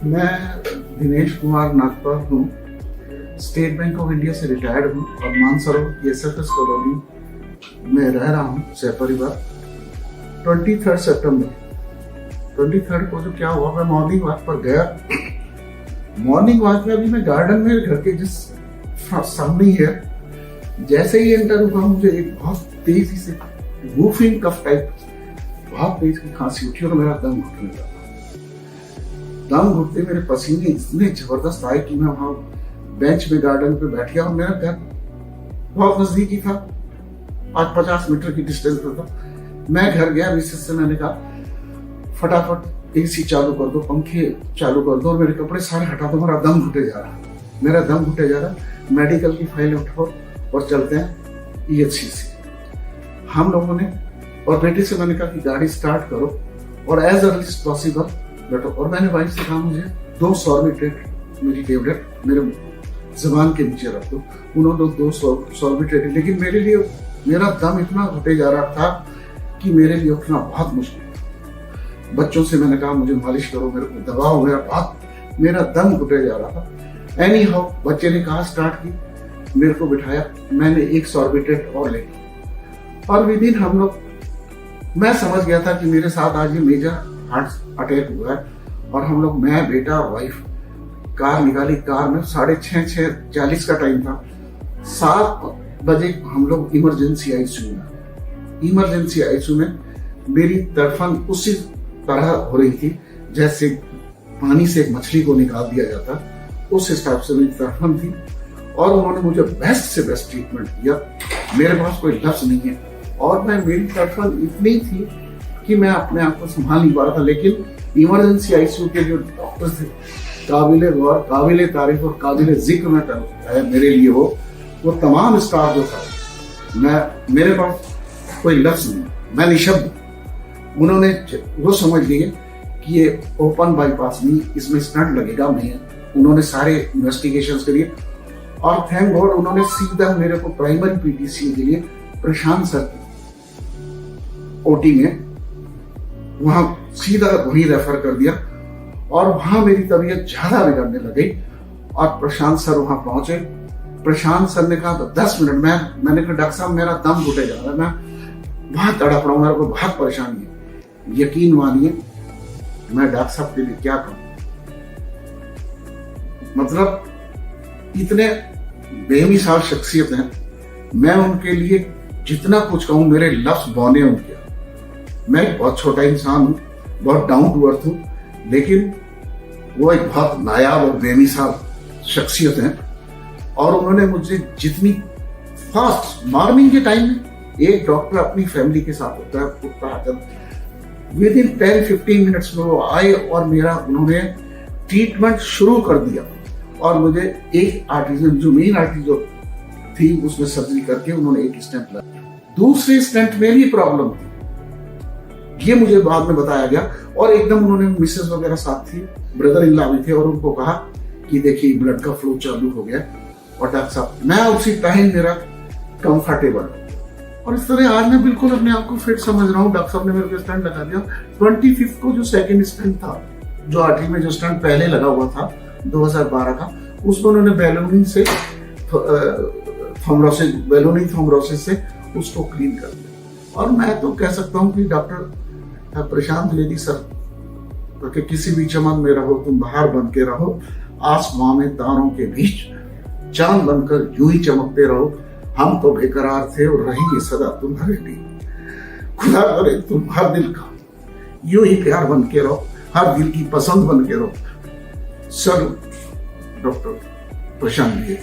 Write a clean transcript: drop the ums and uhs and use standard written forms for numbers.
मैं दिनेश कुमार नागपाल हूँ। State bank of India से रिटायर्ड हूँ और मानसरोवर की एसएफएस कॉलोनी में रह रहा हूँ सहपरिवार। 23 सितंबर 23 को जो क्या हुआ, मैं मॉर्निंग वॉक पर गया। मॉर्निंग वॉक में अभी मैं गार्डन में घर के जिस सामने ही है, जैसे ही एंटर हुआ मुझे एक बहुत तेजी से वूफिंग कफ टाइप बहुत तेज की खांसी उठी और मेरा दम घुटने लगा। दम घुटते मेरे पसीने इतने जबरदस्त आए कि मैं वहां बेंच में गार्डन पे बैठ गया और मेरा घर बहुत नजदीक ही था, 50 मीटर की डिस्टेंस पर था। मैं घर गया, मिसेस से मैंने कहा फटाफट एसी चालू कर दो, पंखे चालू कर दो और मेरे कपड़े सारे हटा दो, मेरा दम घुटे जा रहा, मेरा दम घुटे जा रहा। मेडिकल की फाइल उठाओ और चलते हैं ईएचसी से। हम लोगों ने, और बेटे से मैंने कहा कि गाड़ी स्टार्ट करो और एज अर्ली एज पॉसिबल बैठो। और मैंने वाइफ से कहा मुझे 2 सॉर्बिट्रेट मेरी टेबलेट मेरे जबान के नीचे रख दो। उन्होंने 2 सॉर्बिट्रेट, लेकिन मेरे लिए मेरा दम इतना घुटे जा रहा था कि मेरे लिए उठना बहुत मुश्किल था। बच्चों से मैंने कहा मुझे मालिश करो, मेरे को दबाओ, मेरा दम घुटे जा रहा था। एनी हाउ बच्चे ने कहा स्टार्ट की, मेरे को बिठाया, मैंने 1 सॉर्बिट्रेट और ले ली और विदिन हम लोग, मैं समझ गया था कि मेरे साथ आज ये मेजर हार्ट अटैक हुआ है। और हम लोग, मैं, बेटा, वाइफ कार निकाली। कार में 6:40 का टाइम था। 7 बजे हम लोग इमरजेंसी आईसीयू में मेरी तड़फन उसी तरह हो रही थी जैसे पानी से एक मछली को निकाल दिया जाता, उस हिसाब से मेरी तड़फन थी। और उन्होंने मुझे बेस्ट से बेस्ट ट्रीटमेंट दिया, मेरे पास कोई लफ्ज नहीं है। और मेरी तड़फन इतनी थी कि मैं अपने आप को संभाल नहीं पा रहा था। लेकिन इमरजेंसी आईसीयू के जो डॉक्टर थे, काबिले गौर, काबिले तारीफ और काबिले जिक्र में है मेरे लिए वो तमाम स्टाफ जो था, मेरे पास कोई लफ्ज नहीं, मैं निशब्द। उन्होंने वो समझ लिए कि ये ओपन बाईपास नहीं, इसमें स्टंट लगेगा। उन्होंने सारे इन्वेस्टिगेशंस करिए और थैंक गॉड उन्होंने सीधा मेरे को प्राइमरी पीटीसी के लिए प्रशांत सर ओटी में वहां सीधा वहीं रेफर कर दिया। और वहां मेरी तबीयत ज्यादा बिगड़ने लगी और प्रशांत सर वहां पहुंचे। प्रशांत सर ने कहा 10 मिनट, मैंने कहा डॉक्टर साहब मेरा दम घुटे जा रहा है, मैं बहुत तड़प रहा हूं, मेरे को बहुत परेशानी है। यकीन मानिए मैं डॉक्टर साहब के लिए क्या कहूं, मतलब इतने बेमिसाल शख्सियत हैं, मैं उनके लिए जितना कुछ कहूं मेरे लफ्ज बौने उनके। मैं एक बहुत छोटा इंसान हूं, बहुत डाउन टू अर्थ हूं, लेकिन वो एक बहुत नायाब और बेमिसाल शख्सियत हैं। और उन्होंने मुझे जितनी फास्ट, मॉर्निंग के टाइम में एक डॉक्टर अपनी फैमिली के साथ होता है, उठता आता, विद इन 10-15 मिनट्स में वो आए और मेरा उन्होंने ट्रीटमेंट शुरू कर दिया। और मुझे एक आर्टिजन, जो मेन आर्टरी जो थी, उसमें सर्जरी करके उन्होंने एक स्टेंट लगाया। दूसरे स्टेंट में भी प्रॉब्लम थी, ये मुझे बाद में बताया गया। और एकदम उन्होंने, मिसेस वगैरह साथ थी, ब्रदर इन लॉ भी थे, और उनको कहा कि देखिए ब्लड का फ्लो चालू हो गया। और डॉक्टर साहब, मैं उसी टाइम मेरा कंफर्टेबल, और इस तरह आज मैं बिल्कुल अपने आप को फिट समझ रहा हूँ। डॉक्टर साहब ने मेरे को स्टंट लगा दिया। 25 को जो सेकेंड स्टंट था, जो आर्टरी में जो स्टंट पहले लगा हुआ था 2012 का, उसको उन्होंने बैलूनिंग थ्रोम्बोसिस से उसको क्लीन कर दिया। और मैं तो कह सकता हूँ कि डॉक्टर प्रशांत लेडी सर, कि किसी भी चमन में रहो तुम, बाहर बन के रहो, आसमां में तारों के बीच चांद बनकर यूं ही चमकते रहो। हम तो बेकरार थे और रहेंगे सदा तुम्हारे लिए। खुदा करे तुम हर दिल का यूं ही प्यार बन के रहो, हर दिल की पसंद बन के रहो। सर डॉक्टर प्रशांत लेडी।